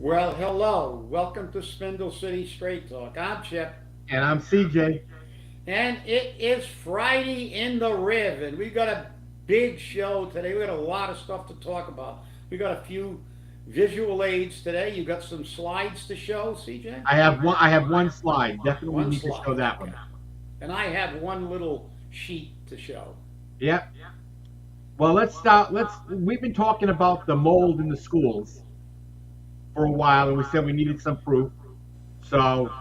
Well, hello. Welcome to Spindle City Straight Talk. I'm Chip. And I'm CJ. And it is Friday in the Riv, and we got a big show today. We got a lot of stuff to talk about. We got a few visual aids today. You got some slides to show, CJ? I have one slide. Definitely One need to show slide, that okay. one. And I have one little sheet to show. Yep. Well, let's start. We've been talking about the mold in the schools for a while, and we said we needed some proof. So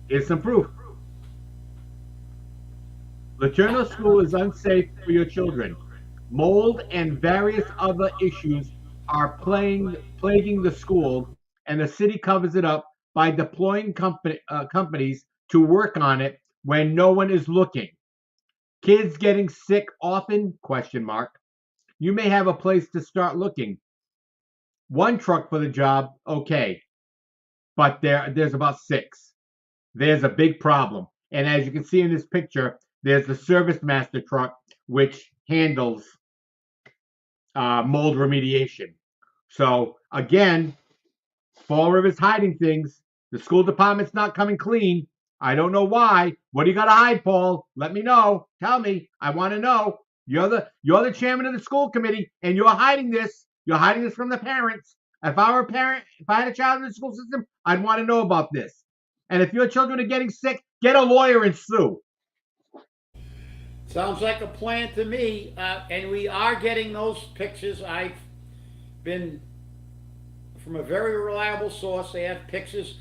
here's some proof. Laterno School is unsafe for your children. Mold and various other issues are plaguing the school, and the city covers it up by deploying companies to work on it when no one is looking. Kids getting sick often? Question mark. You may have a place to start looking. One truck for the job, okay, but there's about six. There's a big problem. And as you can see in this picture, there's the Service Master truck, which handles mold remediation. So again, Fall River's hiding things. The school department's not coming clean. I don't know why. What do you got to hide, Paul? Let me know. Tell me. I want to know. You're the chairman of the school committee, and you're hiding this. You're hiding this from the parents. If I were a parent, if I had a child in the school system, I'd want to know about this. And if your children are getting sick, get a lawyer and sue. Sounds like a plan to me. And we are getting those pictures. I've been from a very reliable source. They have pictures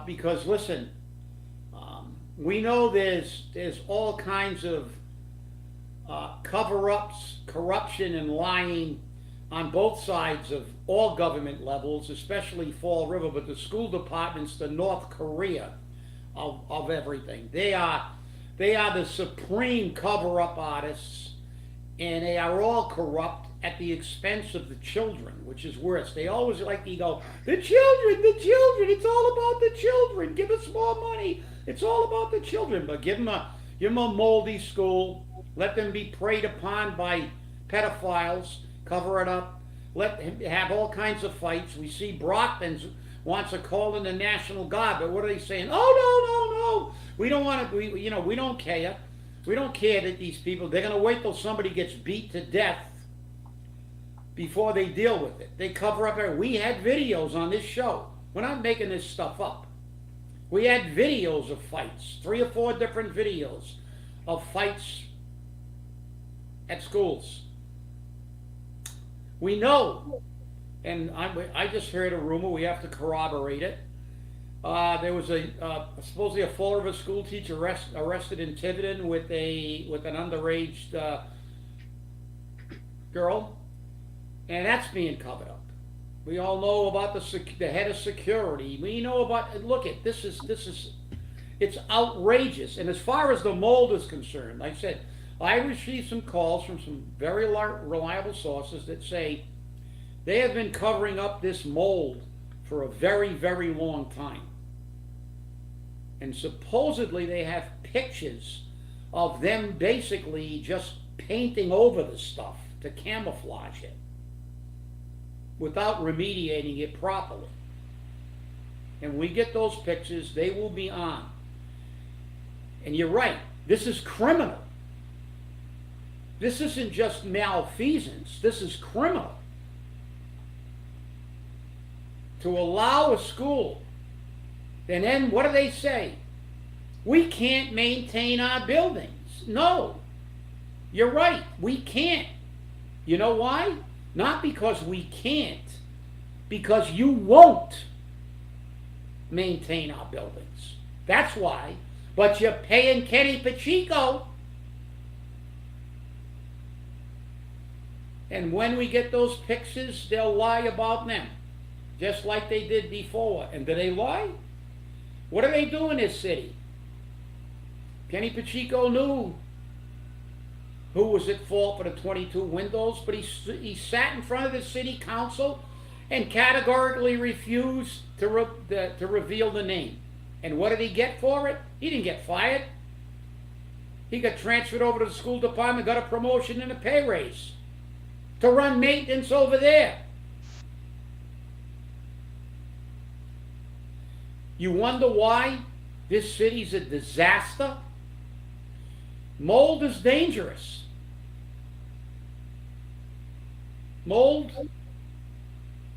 because listen, we know there's all kinds of cover-ups, corruption, and lying on both sides of all government levels, especially Fall River. But the school department's the North Korea of everything. They are the supreme cover-up artists, and they are all corrupt at the expense of the children, which is worse. They always like to go, the children, it's all about the children. Give us more money. It's all about the children. But give them a moldy school. Let them be preyed upon by pedophiles. Cover it up. Let him have all kinds of fights. We see Brockman wants to call in the National Guard, but what are they saying? Oh, no. We don't want to, we don't care. We don't care that these people, they're going to wait till somebody gets beat to death before they deal with it. They cover up everything. We had videos on this show. We're not making this stuff up. We had videos of fights, 3 or 4 different videos of fights at schools. We know, and I just heard a rumor, we have to corroborate it. There was supposedly a Fall River school teacher arrested in Tiverton with an underage girl, and that's being covered up. We all know about the head of security. We know about, look at this is it's outrageous. And as far as the mold is concerned, like I said, I received some calls from some very reliable sources that say they have been covering up this mold for a very, very long time. And supposedly they have pictures of them basically just painting over the stuff to camouflage it without remediating it properly. And when we get those pictures, they will be on. And you're right, this is criminal. This isn't just malfeasance, this is criminal. To allow a school, and then what do they say? We can't maintain our buildings. No, you're right, we can't. You know why? Not because we can't, because you won't maintain our buildings. That's why. But you're paying Kenny Pacheco. And when we get those pictures, they'll lie about them, just like they did before. And do they lie? What do they do in this city? Kenny Pacheco knew who was at fault for the 22 windows, but he sat in front of the city council and categorically refused to reveal the name. And what did he get for it? He didn't get fired. He got transferred over to the school department, got a promotion and a pay raise to run maintenance over there. You wonder why this city's a disaster? Mold is dangerous. Mold,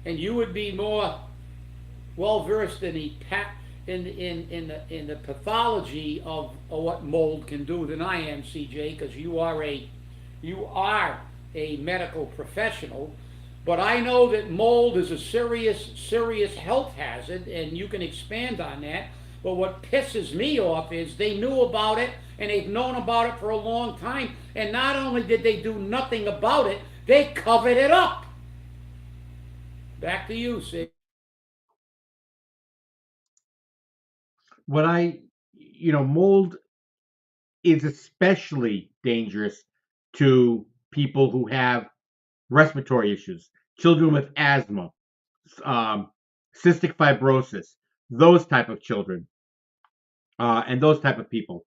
and you would be more well versed in the pathology of what mold can do than I am, CJ, because you are a medical professional. But I know that mold is a serious health hazard, and you can expand on that. But what pisses me off is they knew about it, and they've known about it for a long time. And not only did they do nothing about it, they covered it up. Back to you, Sid. Mold is especially dangerous to people who have respiratory issues, children with asthma, cystic fibrosis, those type of children, and those type of people.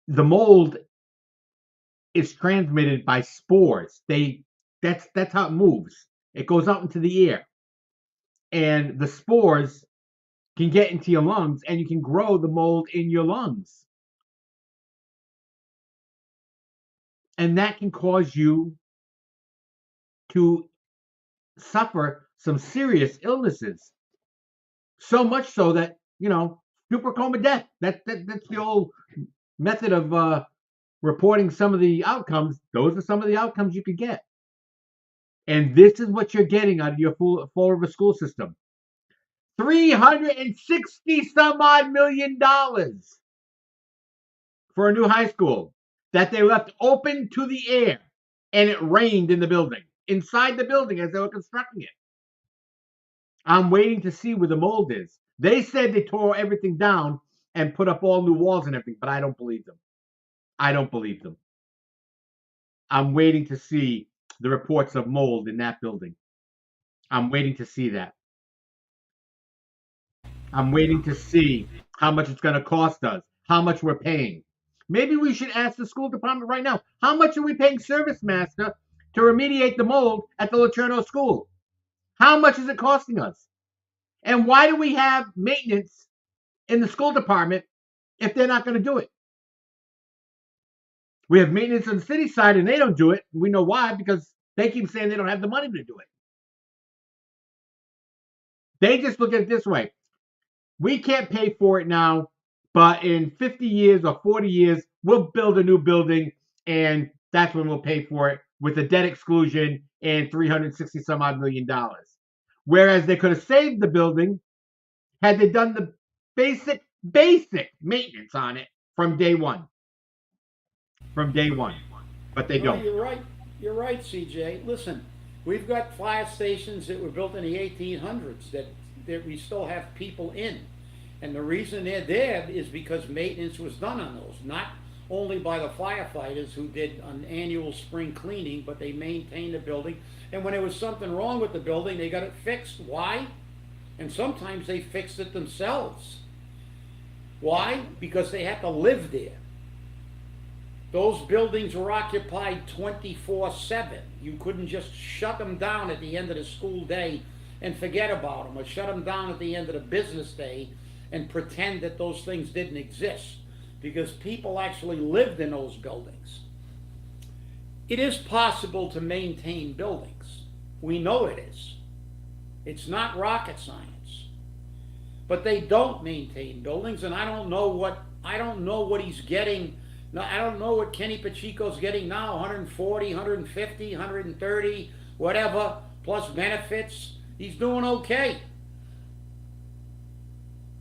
The mold is transmitted by spores. That's how it moves. It goes out into the air, and the spores can get into your lungs, and you can grow the mold in your lungs, and that can cause you to suffer some serious illnesses. So much so that super coma death. That's the old method of reporting some of the outcomes. Those are some of the outcomes you could get. And this is what you're getting out of your Fall River school system. $360 some odd million for a new high school that they left open to the air, and it rained in the building, inside the building as they were constructing it. I'm waiting to see where the mold is. They said they tore everything down and put up all new walls and everything, but I don't believe them. I don't believe them. I'm waiting to see the reports of mold in that building. I'm waiting to see that. I'm waiting to see how much it's going to cost us, how much we're paying. Maybe we should ask the school department right now, how much are we paying Service Master to remediate the mold at the Laterno School? How much is it costing us? And why do we have maintenance in the school department if they're not going to do it? We have maintenance on the city side and they don't do it. We know why, because they keep saying they don't have the money to do it. They just look at it this way. We can't pay for it now, but in 50 years or 40 years, we'll build a new building, and that's when we'll pay for it with a debt exclusion and $360 some odd million. Whereas they could have saved the building had they done the basic maintenance on it from day one. But they don't. You're right, CJ. Listen, we've got fire stations that were built in the 1800s that we still have people in. And the reason they're there is because maintenance was done on those, not only by the firefighters who did an annual spring cleaning, but they maintained the building. And when there was something wrong with the building, they got it fixed. Why? And sometimes they fixed it themselves. Why? Because they had to live there. Those buildings were occupied 24/7. You couldn't just shut them down at the end of the school day and forget about them, or shut them down at the end of the business day and pretend that those things didn't exist, because people actually lived in those buildings. It is possible to maintain buildings. We know it is. It's not rocket science. But they don't maintain buildings, and I don't know what he's getting. No, I don't know what Kenny Pacheco's getting now, 140, 150, 130, whatever, plus benefits. He's doing okay.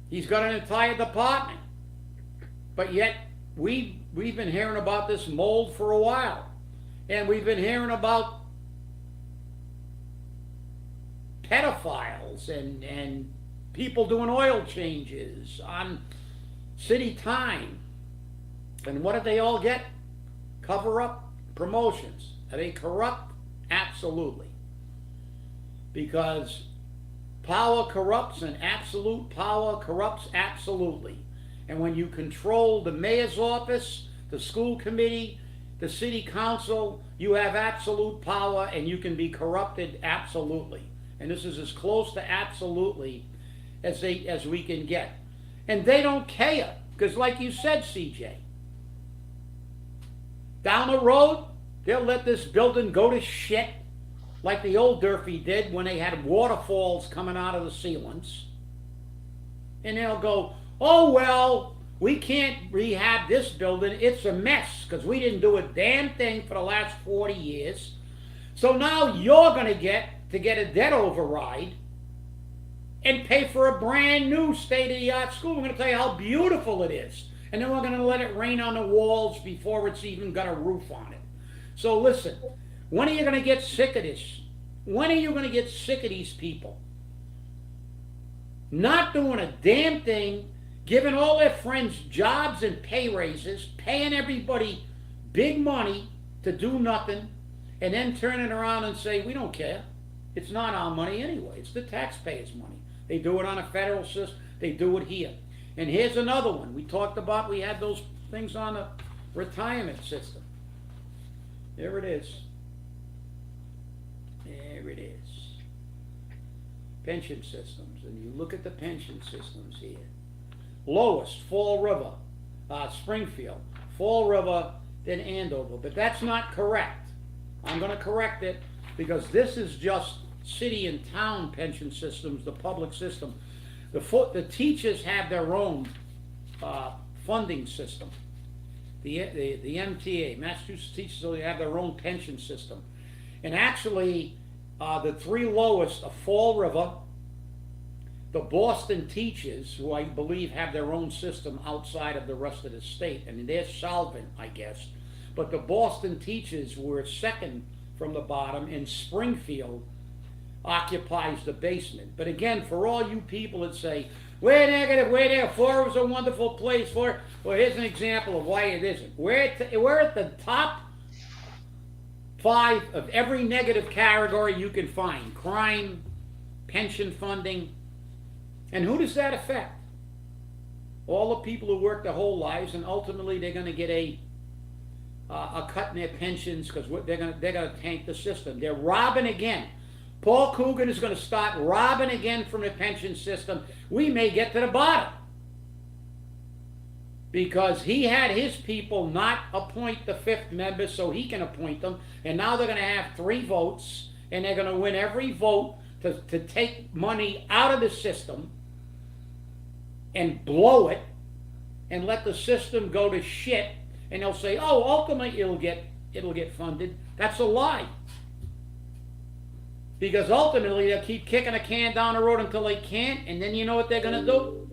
He's got an entire department. But yet, we've been hearing about this mold for a while. And we've been hearing about pedophiles and people doing oil changes on city time. And what did they all get? Cover up promotions. Are they corrupt? Absolutely. Because power corrupts, and absolute power corrupts absolutely. And when you control the mayor's office, the school committee, the city council, you have absolute power, and you can be corrupted absolutely. And this is as close to absolutely as we can get. And they don't care, because like you said, CJ, down the road, they'll let this building go to shit like the old Durfee did when they had waterfalls coming out of the ceilings. And they'll go, oh, well, we can't rehab this building. It's a mess because we didn't do a damn thing for the last 40 years. So now you're going to get a debt override and pay for a brand new state-of-the-art school. We're going to tell you how beautiful it is. And then we're going to let it rain on the walls before it's even got a roof on it. So listen, when are you going to get sick of this? When are you going to get sick of these people not doing a damn thing, giving all their friends jobs and pay raises, paying everybody big money to do nothing, and then turning around and say, we don't care. It's not our money anyway. It's the taxpayers' money. They do it on a federal system. They do it here. And here's another one. We talked about, we had those things on the retirement system. There it is. There it is. Pension systems. And you look at the pension systems here. Lowest, Fall River, Springfield. Fall River, then Andover. But that's not correct. I'm going to correct it because this is just city and town pension systems, the public system. The teachers have their own funding system. The MTA, Massachusetts Teachers, they have their own pension system. And actually, the three lowest are Fall River, the Boston Teachers, who I believe have their own system outside of the rest of the state. I mean, they're solvent, I guess. But the Boston Teachers were second from the bottom, and Springfield occupies the basement. But again, for all you people that say, we're negative, we're there, Fall River's a wonderful place, well, here's an example of why it isn't. We're at the top 5 of every negative category you can find. Crime, pension funding. And who does that affect? All the people who work their whole lives, and ultimately they're going to get a cut in their pensions because they're going to tank the system. They're robbing again. Paul Coogan is going to start robbing again from the pension system. We may get to the bottom because he had his people not appoint the 5th member so he can appoint them, and now they're going to have 3 votes, and they're going to win every vote to take money out of the system and blow it and let the system go to shit, and they'll say, oh, ultimately it'll get funded. That's a lie. Because ultimately they'll keep kicking a can down the road until they can't, and then you know what they're going to do?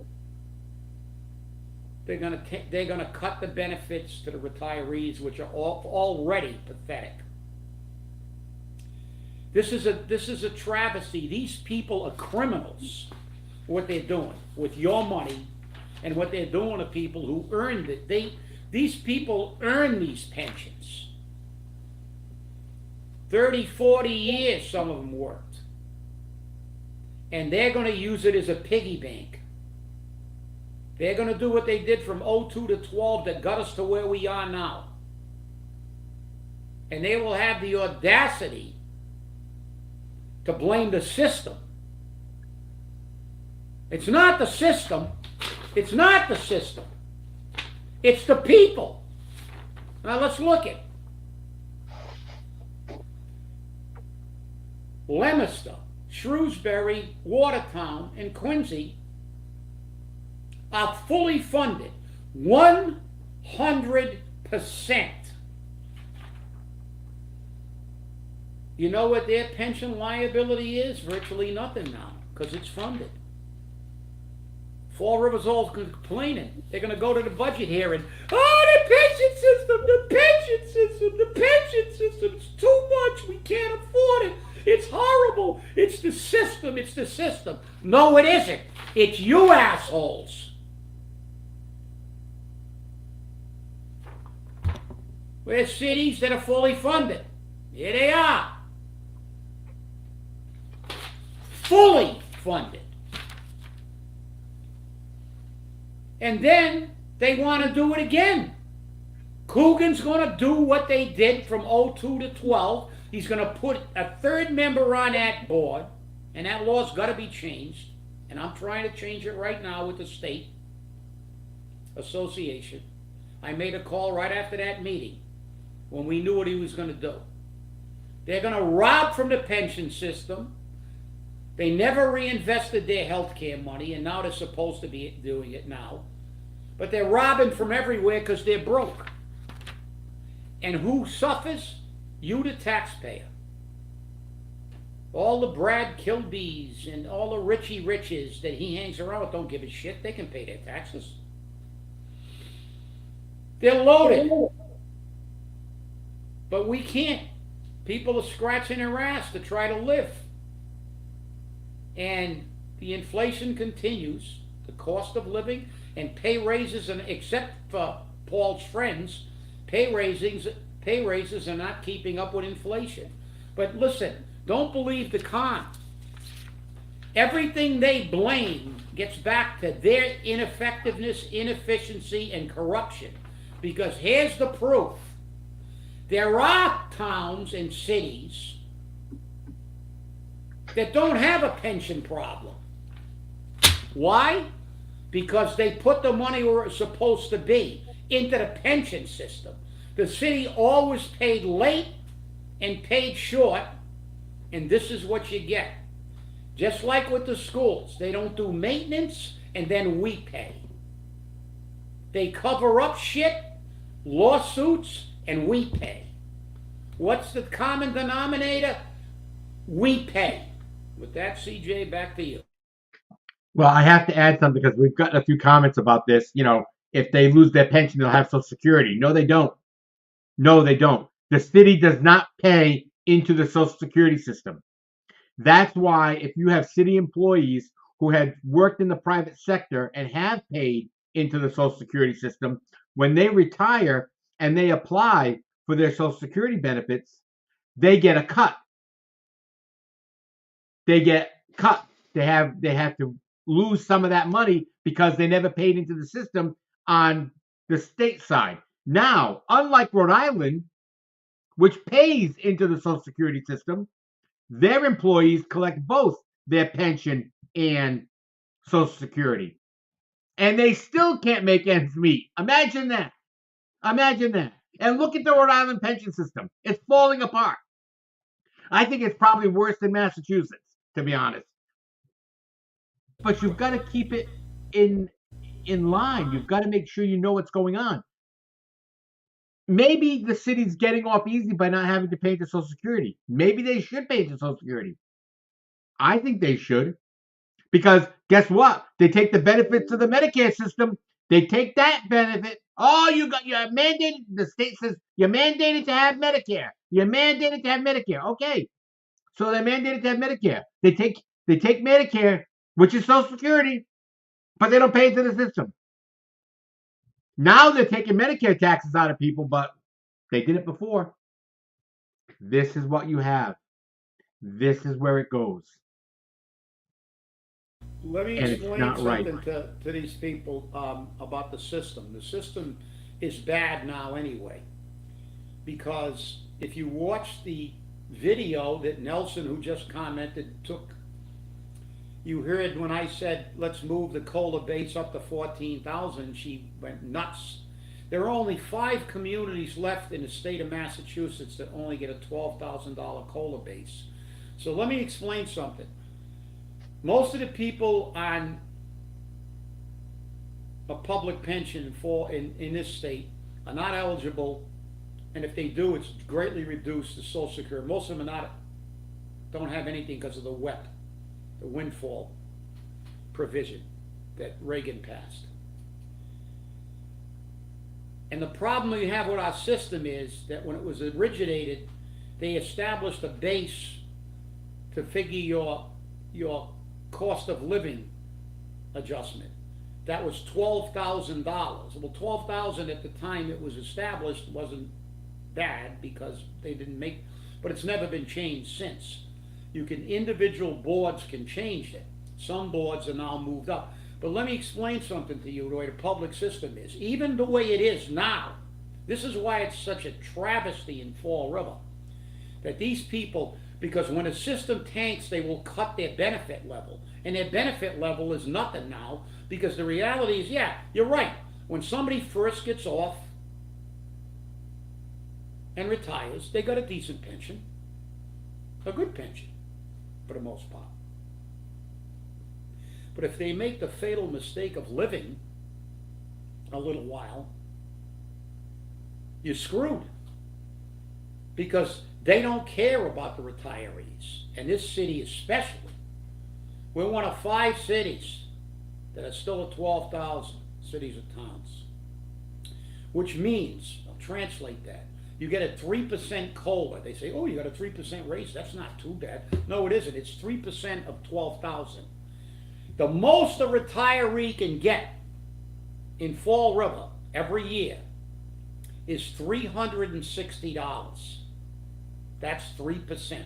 They're going to cut the benefits to the retirees, which are already pathetic. This is a travesty. These people are criminals. What they're doing with your money, and what they're doing to people who earned it. These people earn these pensions. 30, 40 years some of them worked. And they're going to use it as a piggy bank. They're going to do what they did from 02 to 12 that got us to where we are now. And they will have the audacity to blame the system. It's not the system. It's not the system. It's the people. Now let's look at Leominster, Shrewsbury, Watertown, and Quincy are fully funded 100%. You know what their pension liability is? Virtually nothing now, because it's funded. Fall River's all complaining. They're going to go to the budget hearing. Oh, the pension system, the pension system, the pension system. It's too much. We can't afford it. It's horrible. It's the system. It's the system. No, it isn't. It's you assholes. We're cities that are fully funded. Here they are. Fully funded. And then they want to do it again. Coogan's going to do what they did from 02 to 12. He's going to put a 3rd member on that board, and that law's got to be changed. and I'm trying to change it right now with the state association. I made a call right after that meeting when we knew what he was going to do. They're going to rob from the pension system. They never reinvested their health care money, and now they're supposed to be doing it now. But they're robbing from everywhere because they're broke. And who suffers? You, the taxpayer. All the Brad Kilbys and all the Richie Riches that he hangs around with don't give a shit. They can pay their taxes. They're loaded. But we can't. People are scratching their ass to try to live. And the inflation continues, the cost of living, and pay raises, and except for Paul's friends, pay raises are not keeping up with inflation. But listen, don't believe the con. Everything they blame gets back to their ineffectiveness, inefficiency, and corruption. Because here's the proof. There are towns and cities that don't have a pension problem. Why? Because they put the money where it's supposed to be, into the pension system. The city always paid late and paid short, and this is what you get. Just like with the schools, they don't do maintenance and then we pay. They cover up shit, lawsuits, and we pay. What's the common denominator? We pay. With that, CJ, back to you. Well, I have to add something because we've gotten a few comments about this. You know, if they lose their pension, they'll have Social Security. No, they don't. No, they don't. The city does not pay into the Social Security system. That's why if you have city employees who had worked in the private sector and have paid into the Social Security system, when they retire and they apply for their Social Security benefits, they get a cut. They get cut. They have to lose some of that money because they never paid into the system on the state side. Now, unlike Rhode Island, which pays into the Social Security system, their employees collect both their pension and Social Security. And they still can't make ends meet. Imagine that. Imagine that. And look at the Rhode Island pension system. It's falling apart. I think it's probably worse than Massachusetts, to be honest. But you've got to keep it in line. You've got to make sure you know what's going on. Maybe the city's getting off easy by not having to pay into Social Security. Maybe they should pay into Social Security. I think they should. Because guess what? They take the benefits of the Medicare system. They take that benefit. Oh, you're mandated. The state says you're mandated to have Medicare. You're mandated to have Medicare. Okay. So they're mandated to have Medicare. They take Medicare, which is Social Security, but they don't pay into the system. Now they're taking Medicare taxes out of people, but they did it before. This is what you have. This is where it goes. Let me And it's explain not right. something to these people about the system. The system is bad now anyway. Because if you watch the video that Nelson, who just commented, took, you heard when I said, let's move the COLA base up to 14,000, she went nuts. There are only 5 communities left in the state of Massachusetts that only get a $12,000 COLA base. So let me explain something. Most of the people on a public pension in this state are not eligible, and if they do, it's greatly reduced to Social Security. Most of them don't have anything because of the WEP, the windfall provision that Reagan passed. And the problem we have with our system is that when it was originated, they established a base to figure your cost of living adjustment. That was $12,000. Well, $12,000 at the time it was established wasn't bad because they didn't make, but it's never been changed since. Individual boards can change it. Some boards are now moved up. But let me explain something to you, the way the public system is. Even the way it is now, this is why it's such a travesty in Fall River, that these people, Because when a system tanks, they will cut their benefit level. And their benefit level is nothing now, because the reality is, yeah, you're right. When somebody first gets off and retires, they got a decent pension. A good pension, for the most part. But if they make the fatal mistake of living a little while, you're screwed. Because they don't care about the retirees. And this city especially. We're one of 5 cities that are still at 12,000 cities or towns. Which means, I'll translate that, you get a 3% COLA. They say, oh, you got a 3% raise. That's not too bad. No, it isn't. It's 3% of 12,000. The most a retiree can get in Fall River every year is $360. That's 3%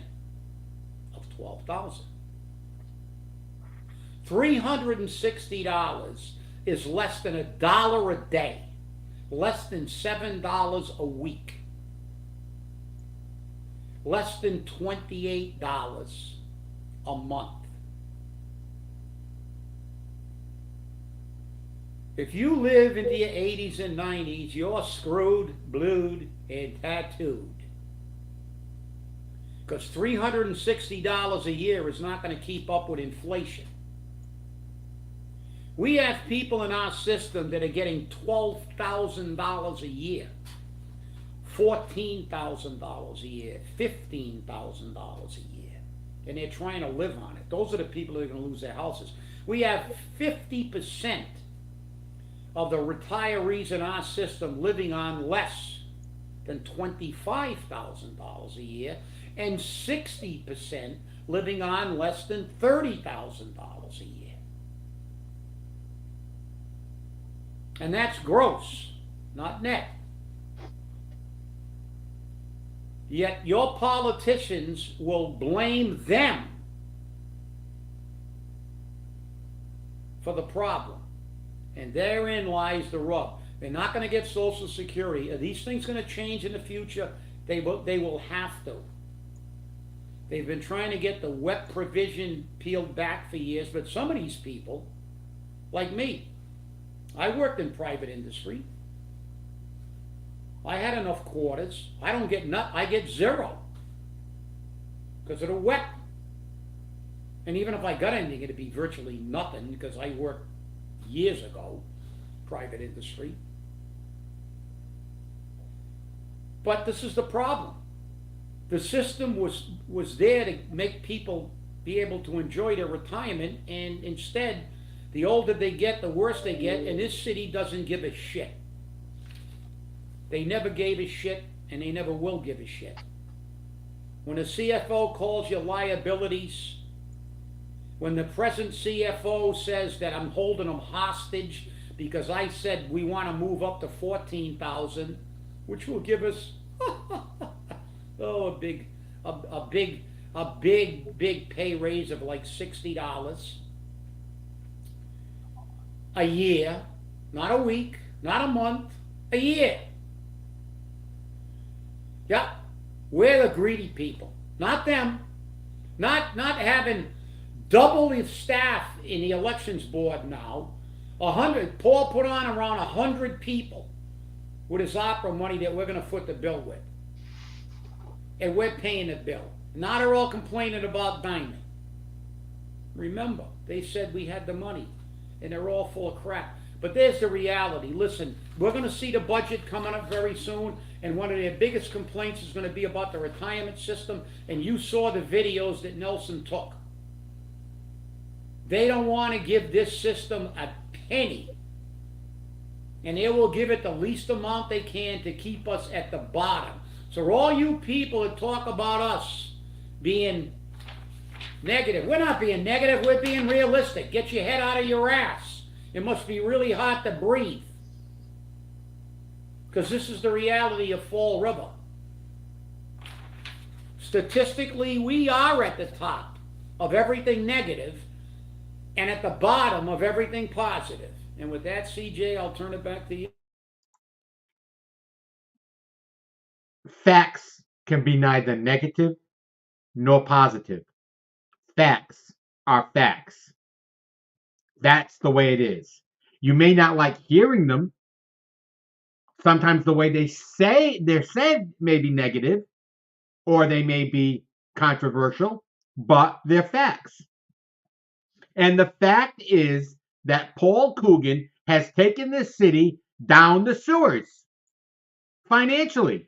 of 12,000. $360 is less than $1 a day, less than $7 a week, less than $28 a month. If you live into your 80s and 90s, you're screwed, blued, and tattooed. Because $360 a year is not going to keep up with inflation. We have people in our system that are getting $12,000 a year, $14,000 a year, $15,000 a year, and they're trying to live on it. Those are the people that are going to lose their houses. We have 50% of the retirees in our system living on less than $25,000 a year, and 60% living on less than $30,000 a year. And that's gross, not net. Yet your politicians will blame them for the problem. And therein lies the rub. They're not going to get Social Security. Are these things going to change in the future? They will have to. They've been trying to get the wet provision peeled back for years, but some of these people, like me, I worked in private industry. I had enough quarters. I don't get I get zero because of the wet. And even if I got anything, it'd be virtually nothing because I worked years ago, private industry. But this is the problem. The system was there to make people be able to enjoy their retirement, and instead, the older they get, the worse they get, and this city doesn't give a shit. They never gave a shit, and they never will give a shit. When a CFO calls you liabilities, when the present CFO says that I'm holding them hostage because I said we want to move up to 14,000, which will give us a big pay raise of like $60 a year, not a week, not a month, a year. Yeah, we're the greedy people, not them. Not having double the staff in the elections board now. 100. Paul put on around 100 people with his ARPA money that we're going to foot the bill with, and we're paying the bill. Now they're all complaining about Diamond. Remember, they said we had the money, and they're all full of crap. But there's the reality. Listen, we're going to see the budget coming up very soon, and one of their biggest complaints is going to be about the retirement system, and you saw the videos that Nelson took. They don't want to give this system a penny, and they will give it the least amount they can to keep us at the bottom. So all you people that talk about us being negative, we're not being negative, we're being realistic. Get your head out of your ass. It must be really hard to breathe, because this is the reality of Fall River. Statistically, we are at the top of everything negative and at the bottom of everything positive. And with that, CJ, I'll turn it back to you. Facts can be neither negative nor positive. Facts are facts. That's the way it is. You may not like hearing them. Sometimes the way they're said may be negative or they may be controversial, but they're facts. And the fact is that Paul Coogan has taken this city down the sewers financially.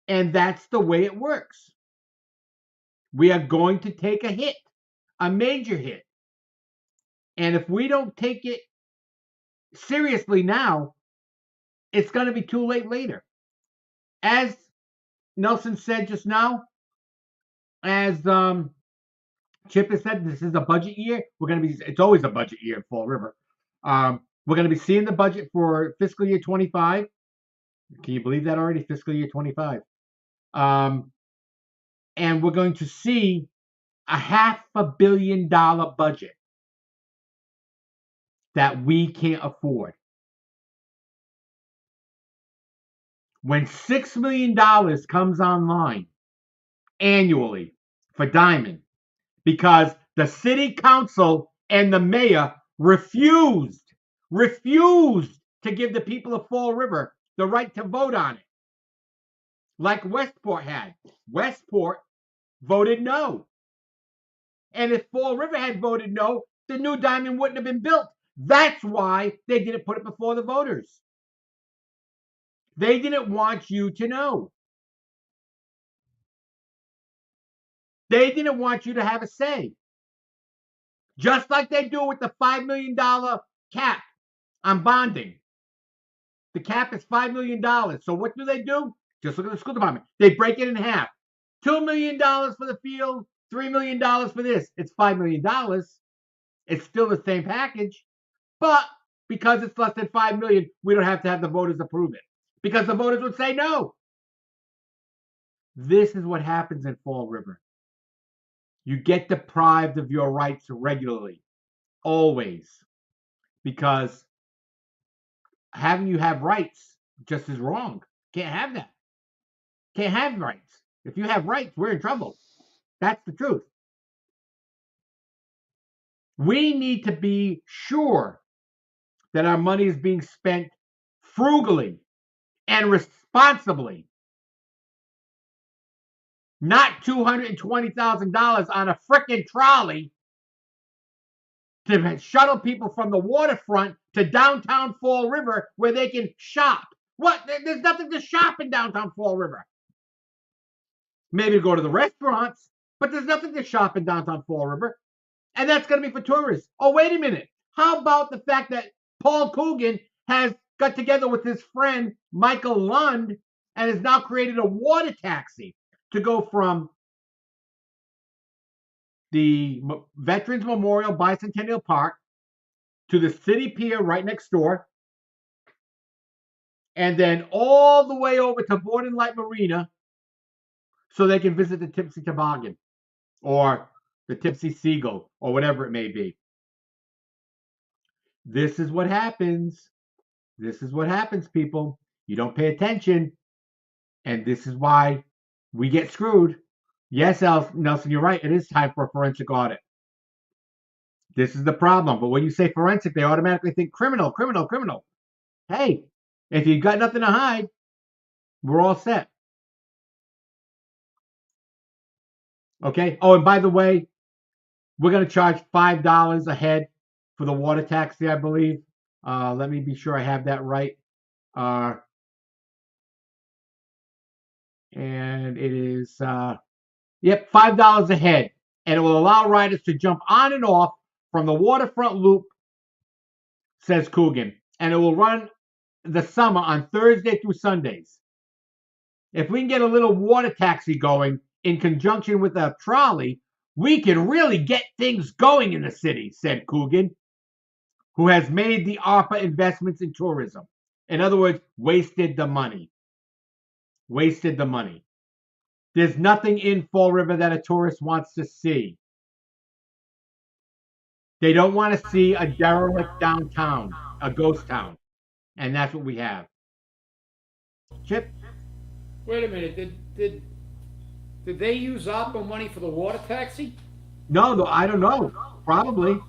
And that's the way it works. We are going to take a hit, a major hit. And if we don't take it seriously now, it's going to be too late later. As Nelson said just now, as Chip has said, this is a budget year. It's always a budget year in Fall River. We're going to be seeing the budget for fiscal year 25. Can you believe that already? Fiscal year 25. And we're going to see a $500 million budget that we can't afford. When $6 million comes online annually for Diamond, because the city council and the mayor refused to give the people of Fall River the right to vote on it, like Westport had. Westport voted no. And if Fall River had voted no, the new Diamond wouldn't have been built. That's why they didn't put it before the voters. They didn't want you to know. They didn't want you to have a say. Just like they do with the $5 million cap on bonding. The cap is $5 million. So what do? Just look at the school department. They break it in half. $2 million for the field, $3 million for this. It's $5 million. It's still the same package. But because it's less than $5 million, we don't have to have the voters approve it. Because the voters would say no. This is what happens in Fall River. You get deprived of your rights regularly. Always. Because having you have rights just is wrong. Can't have that. Can't have rights. If you have rights, we're in trouble. That's the truth. We need to be sure that our money is being spent frugally and responsibly. Not $220,000 on a frickin' trolley to shuttle people from the waterfront to downtown Fall River where they can shop. What? There's nothing to shop in downtown Fall River. Maybe go to the restaurants, but there's nothing to shop in downtown Fall River. And that's going to be for tourists. Oh, wait a minute. How about the fact that Paul Coogan has got together with his friend Michael Lund and has now created a water taxi to go from the Veterans Memorial Bicentennial Park to the city pier right next door, and then all the way over to Borden Light Marina so they can visit the Tipsy Toboggan or the Tipsy Seagull or whatever it may be. This is what happens. This is what happens, people. You don't pay attention, and this is why we get screwed. Yes, Nelson, you're right. It is time for a forensic audit. This is the problem. But when you say forensic, they automatically think criminal, criminal, criminal. Hey, if you've got nothing to hide, we're all set. Okay? Oh, and by the way, we're going to charge $5 a head for the water taxi, I believe. Let me be sure I have that right. And it is, $5 a head. And it will allow riders to jump on and off from the waterfront loop, says Coogan. And it will run the summer on Thursday through Sundays. If we can get a little water taxi going in conjunction with a trolley, we can really get things going in the city, said Coogan, who has made the ARPA investments in tourism. In other words, wasted the money. Wasted the money. There's nothing in Fall River that a tourist wants to see. They don't want to see a derelict downtown, a ghost town. And that's what we have. Chip? Wait a minute, did did they use ARPA money for the water taxi? No, no, I don't know. Probably.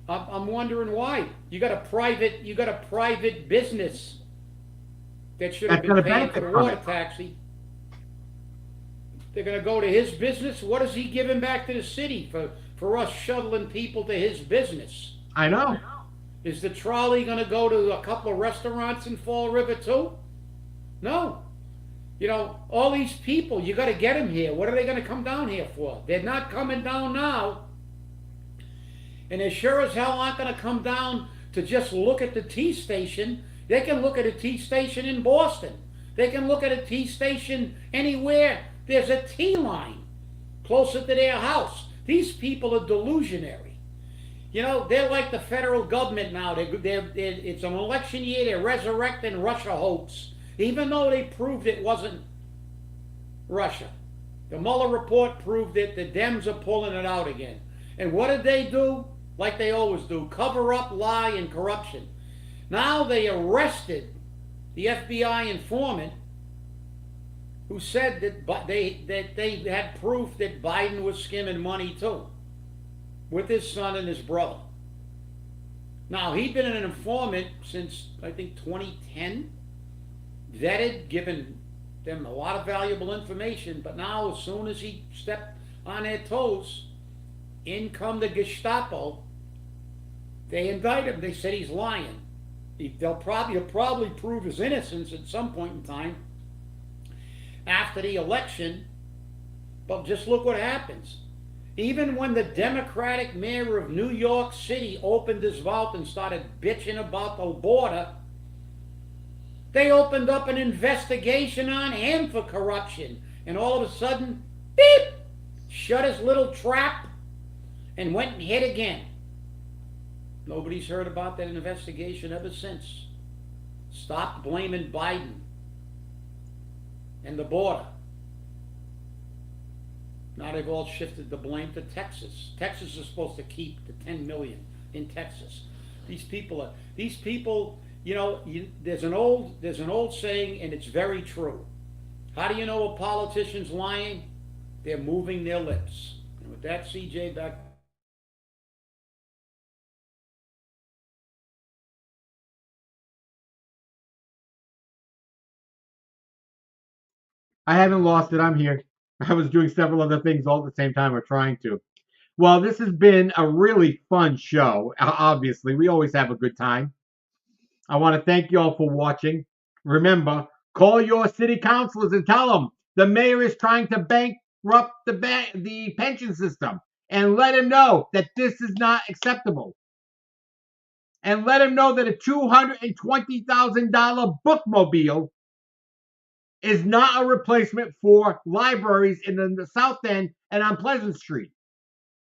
I'm wondering why. You got a private business that should have That's been going to paying for benefit the from water it. taxi. They're gonna go to his business. What is he giving back to the city for us shuttling people to his business? I know. Is the trolley gonna go to a couple of restaurants in Fall River too? No. You know, all these people, you got to get them here. What are they going to come down here for? They're not coming down now. And they sure as hell aren't going to come down to just look at the T station. They can look at a T station in Boston. They can look at a T station anywhere there's a T line closer to their house. These people are delusionary. You know, they're like the federal government now. It's an election year. They're resurrecting Russia hoax, even though they proved it wasn't Russia. The Mueller report proved it. The Dems are pulling it out again. And what did they do? Like they always do, cover up, lie, and corruption. Now they arrested the FBI informant who said that they had proof that Biden was skimming money too, with his son and his brother. Now, he'd been an informant since, I think, 2010, vetted, given them a lot of valuable information, but now as soon as he stepped on their toes, in come the Gestapo. They indict him. They said he's lying. He'll probably prove his innocence at some point in time after the election, but just look what happens. Even when the Democratic mayor of New York City opened his mouth and started bitching about the border, they opened up an investigation on him for corruption. And all of a sudden, beep, shut his little trap and went and hit again. Nobody's heard about that investigation ever since. Stop blaming Biden and the border. Now they've all shifted the blame to Texas. Texas is supposed to keep the 10 million in Texas. These people, you know, there's an old saying, and it's very true. How do you know a politician's lying? They're moving their lips. And with that, CJ, back. I haven't lost it. I'm here. I was doing several other things all at the same time, or trying to. Well, this has been a really fun show. Obviously, we always have a good time. I want to thank you all for watching. Remember, call your city councilors and tell them the mayor is trying to bankrupt the pension system, and let him know that this is not acceptable. And let him know that a $220,000 bookmobile is not a replacement for libraries in the South End and on Pleasant Street,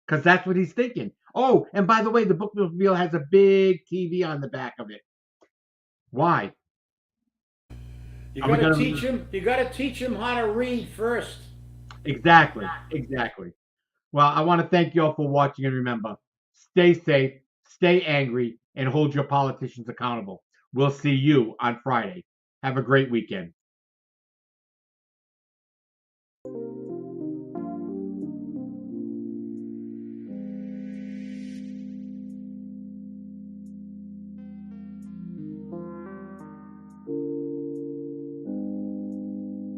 because that's what he's thinking. Oh, and by the way, the bookmobile has a big TV on the back of it. Why? You Are we got to gonna teach him. You got to teach him how to read first. Exactly. Well, I want to thank you all for watching, and remember, stay safe, stay angry, and hold your politicians accountable. We'll see you on Friday. Have a great weekend.